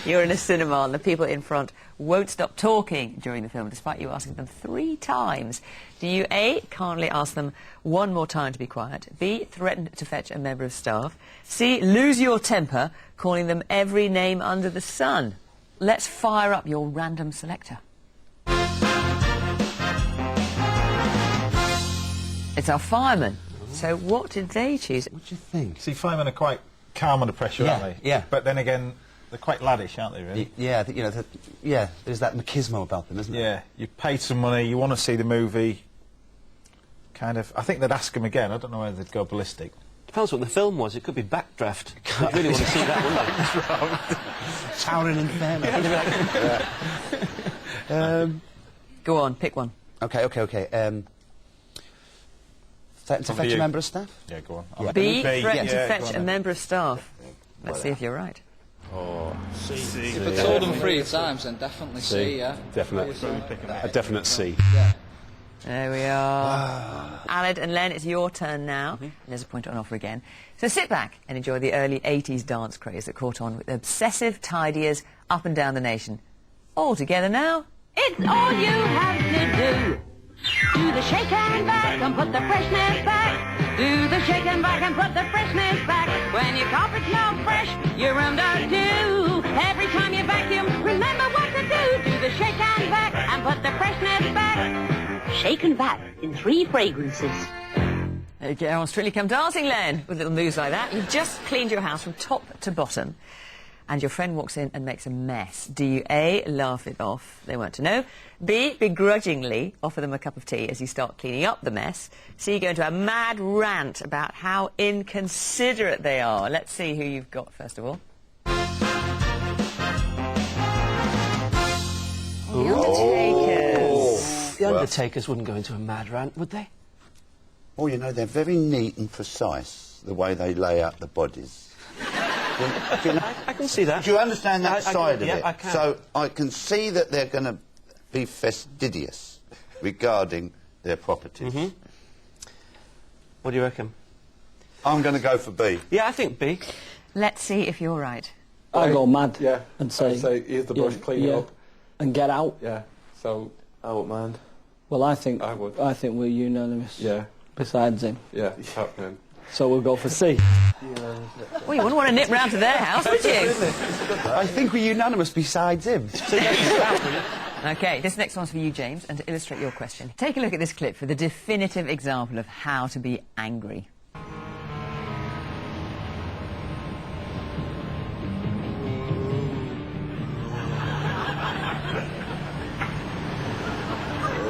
You're in a cinema and the people in front won't stop talking during the film, despite you asking them 3 times. Do you A, calmly ask them one more time to be quiet, B, threaten to fetch a member of staff, C, lose your temper, calling them every name under the sun? Let's fire up your random selector. It's our firemen. So what did they choose? What do you think? See, firemen are quite calm under pressure, aren't they? Yeah. But then again, they're quite laddish, aren't they, really? Yeah, I think, you know, there's that machismo about them, isn't there? Yeah, you paid some money, you want to see the movie, kind of... I think they'd ask them again. I don't know whether they'd go ballistic. Depends what the film was. It could be Backdraft. I really want to see that, wouldn't I? Towering Inferno. Go on, pick one. OK. Threaten to fetch a member of staff? Yeah, go on. Yeah. B, threaten to fetch a member of staff. Let's see if you're right. Oh, C. If I told them 3 times, then definitely C, yeah. Definite. A definite C. Yeah. There we are. Aled and Len, it's your turn now. And there's a point on offer again. So sit back and enjoy the early 80s dance craze that caught on with obsessive tidiers up and down the nation. All together now. It's all you have to do. Do the shake and back and put the freshness back. Do the shake and back and put the freshness back. When your carpet smells fresh, your room does too. Every time you vacuum, remember what to do. Do the shake and back and put the freshness back. Shake and back in 3 fragrances. Okay, on Strictly Come Dancing, Len, with little moves like that. You've just cleaned your house from top to bottom, and your friend walks in and makes a mess. Do you A, laugh it off, they weren't to know, B, begrudgingly offer them a cup of tea as you start cleaning up the mess, C, go into a mad rant about how inconsiderate they are? Let's see who you've got first of all. The Undertakers. The Undertakers wouldn't go into a mad rant, would they? Oh, you know, they're very neat and precise, the way they lay out the bodies. You know, I can see that. do you understand that side of it? Yeah, I can. So I can see that they're going to be fastidious regarding their properties. What do you reckon? I'm going to go for B. Yeah, I think B. Let's see if you're right. I'll go mad. Yeah. And say, here's the brush, clean it up. And get out. Yeah. So I wouldn't mind. Well, I think I would. I think we're unanimous. Yeah. Besides him. Yeah, it's happening. So we'll go for C. Well, you wouldn't want to nip round to their house, would you? I think we're unanimous besides him. OK, this next one's for you, James, and to illustrate your question. Take a look at this clip for the definitive example of how to be angry.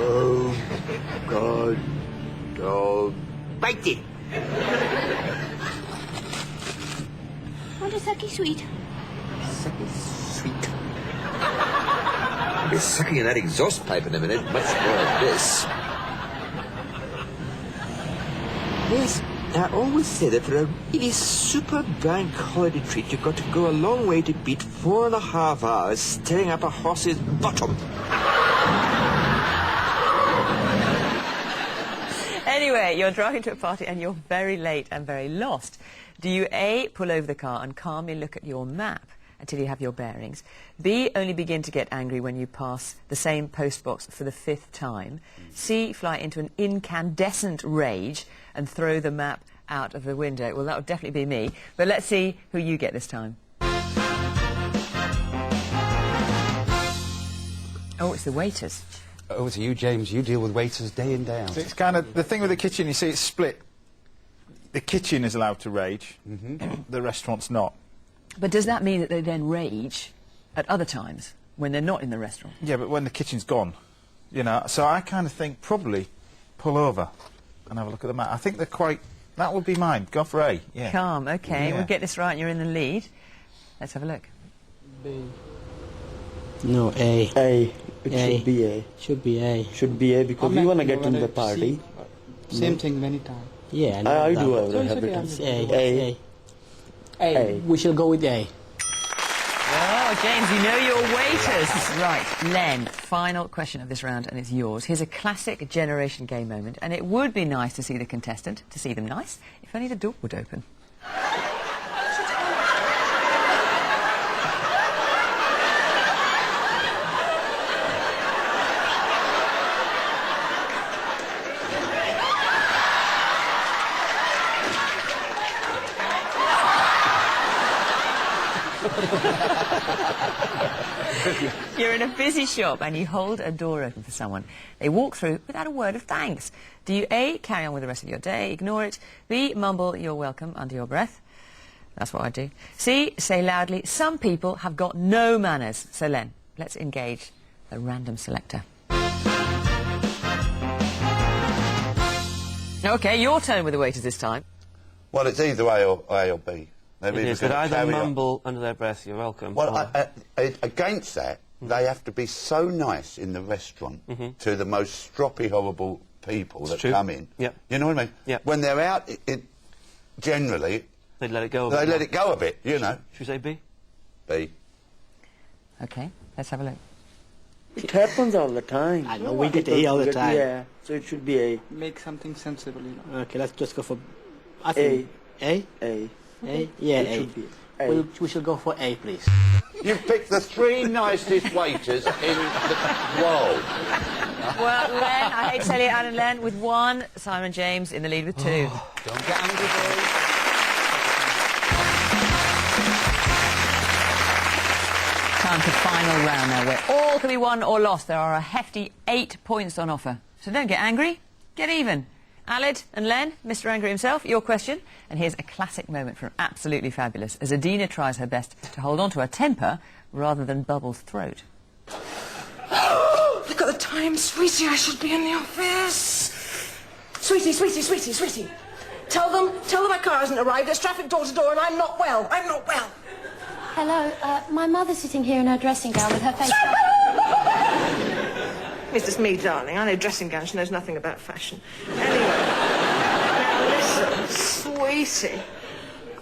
Oh, God. Oh, bite it. Want a sucky sweet? Sucky sweet. I'll be sucking in that exhaust pipe in a minute. Much more of this. Yes, I always say that for a really super bank holiday treat, you've got to go a long way to beat 4.5 hours staring up a horse's bottom. Anyway, you're driving to a party and you're very late and very lost. Do you A, pull over the car and calmly look at your map until you have your bearings? B, only begin to get angry when you pass the same postbox for the 5th time? C, fly into an incandescent rage and throw the map out of the window? Well, that would definitely be me. But let's see who you get this time. Oh, it's the waiters. Over to you, James. You deal with waiters day in, day out. It's kind of... The thing with the kitchen, you see, it's split. The kitchen is allowed to rage. The restaurant's not. But does that mean that they then rage at other times when they're not in the restaurant? Yeah, but when the kitchen's gone, you know. So I kind of think probably pull over and have a look at the map. I think they're quite... That would be mine. Go for A, yeah. Calm, OK. Yeah. We'll get this right and you're in the lead. Let's have a look. B. No, A. A. It should be A. Should be A. Should be A because we want to get in the party. Same thing many times. Yeah, I know do that. have it. A. A. We shall go with A. Oh, James, you know your waiters. Right, Len, final question of this round, and it's yours. Here's a classic Generation Game moment, and it would be nice to see the contestant, to see them nice, if only the door would open. You're in a busy shop and you hold a door open for someone. They walk through without a word of thanks. Do you A, carry on with the rest of your day, ignore it, B, mumble you're welcome under your breath? That's what I do. C, say loudly, some people have got no manners. So Len, let's engage a random selector. OK, your turn with the waiters this time. Well, it's either A or B. It is, but either mumble under their breath, you're welcome. Well, against that, they have to be so nice in the restaurant to the most stroppy, horrible people that come in. Yep. You know what I mean? Yep. When they're out, generally... They'd let it go a bit. They let it go a bit, you know. Should we say B? B. OK, let's have a look. It happens all the time. I know, we get A all the time. Yeah, so it should be A. Make something sensible, you know. Okay, let's just go for... I think A? A. A? Yeah, It A. should be A. We shall go for A, please. You've picked the 3 nicest waiters in the world. Well, Len, I hate to tell you, Alan and Len, with 1, Simon James in the lead with 2. Don't get angry, boys. Time for final round now, where all can be won or lost. There are a hefty 8 points on offer. So don't get angry, get even. Alid and Len, Mr. Angry himself, your question. And here's a classic moment from Absolutely Fabulous as Adina tries her best to hold on to her temper rather than Bubbles' throat. Look at the time, sweetie. I should be in the office. Sweetie, sweetie, sweetie, sweetie. Tell them my car hasn't arrived. There's traffic door to door and I'm not well. I'm not well. Hello, my mother's sitting here in her dressing gown with her face... It's just me, darling. I know dressing gowns. She knows nothing about fashion. Anyway, now listen, sweetie.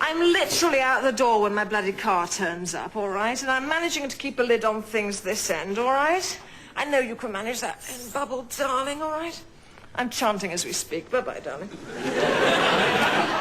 I'm literally out the door when my bloody car turns up, all right? And I'm managing to keep a lid on things this end, all right? I know you can manage that in Bubble, darling, all right? I'm chanting as we speak. Bye-bye, darling.